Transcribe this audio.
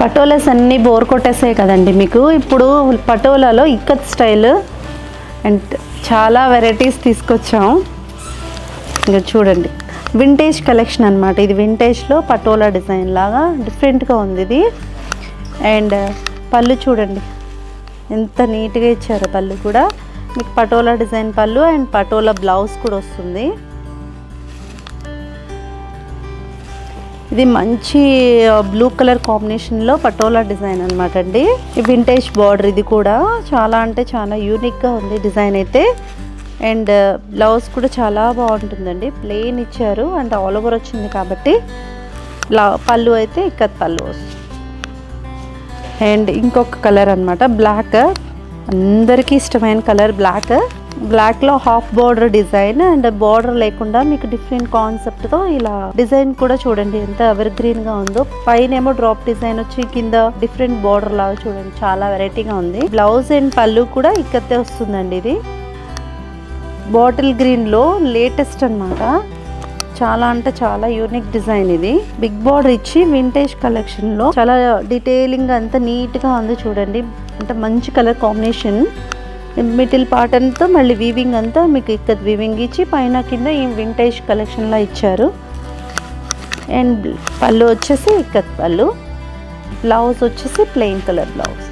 పటోలాస్ అన్నీ బోర్ కొట్టేసాయి కదండి మీకు. ఇప్పుడు పటోలాలో ఇక్కత్ స్టైల్ అండ్ చాలా వెరైటీస్ తీసుకొచ్చాం. ఇంకా చూడండి, వింటేజ్ కలెక్షన్ అనమాట ఇది. వింటేజ్లో పటోలా డిజైన్ లాగా డిఫరెంట్గా ఉంది ఇది. అండ్ పళ్ళు చూడండి ఎంత నీట్గా ఇచ్చారో. పళ్ళు కూడా మీకు పటోలా డిజైన్ పళ్ళు అండ్ పటోలా బ్లౌజ్ కూడా వస్తుంది. ఇది మంచి బ్లూ కలర్ కాంబినేషన్లో పటోలా డిజైన్ అనమాట అండి. ఈ వింటేజ్ బార్డర్ ఇది కూడా చాలా అంటే చాలా యూనిక్గా ఉంది డిజైన్ అయితే. అండ్ బ్లౌజ్ కూడా చాలా బాగుంటుందండి. ప్లెయిన్ ఇచ్చారు అండ్ ఆల్ ఓవర్ వచ్చింది కాబట్టి. పళ్ళు అయితే ఇక్కత్ పళ్ళు వస్తుంది. అండ్ ఇంకొక కలర్ అనమాట బ్లాక్, అందరికీ ఇష్టమైన కలర్ బ్లాక్. బ్లాక్లో half border design and border లేకుండా మీకు డిఫరెంట్ కాన్సెప్ట్తో ఇలా డిజైన్ కూడా చూడండి ఎంత ఎవర్ గ్రీన్గా ఉందో. పైన ఏమో డ్రాప్ డిజైన్ వచ్చి కింద డిఫరెంట్ బార్డర్ లాగా చూడండి, చాలా వెరైటీగా ఉంది. బ్లౌజ్ అండ్ పళ్ళు కూడా ఇక్కతే వస్తుందండి. ఇది బాటిల్ గ్రీన్లో లేటెస్ట్ అనమాట. చాలా అంటే చాలా యూనిక్ డిజైన్ ఇది. బిగ్ బార్డర్ ఇచ్చి వింటేజ్ కలెక్షన్లో చాలా డీటెయిలింగ్ అంతా నీట్గా ఉంది చూడండి. అంటే మంచి కలర్ కాంబినేషన్. మిడిల్ పార్ట్ అంతా మళ్ళీ వీవింగ్ అంతా మీకు ఇక్కత్ వీవింగ్ ఇచ్చి పైన కింద ఈ వింటేజ్ కలెక్షన్లో ఇచ్చారు. అండ్ పళ్ళు వచ్చేసి ఇక్కత్ పళ్ళు, బ్లౌజ్ వచ్చేసి ప్లెయిన్ కలర్ బ్లౌజ్.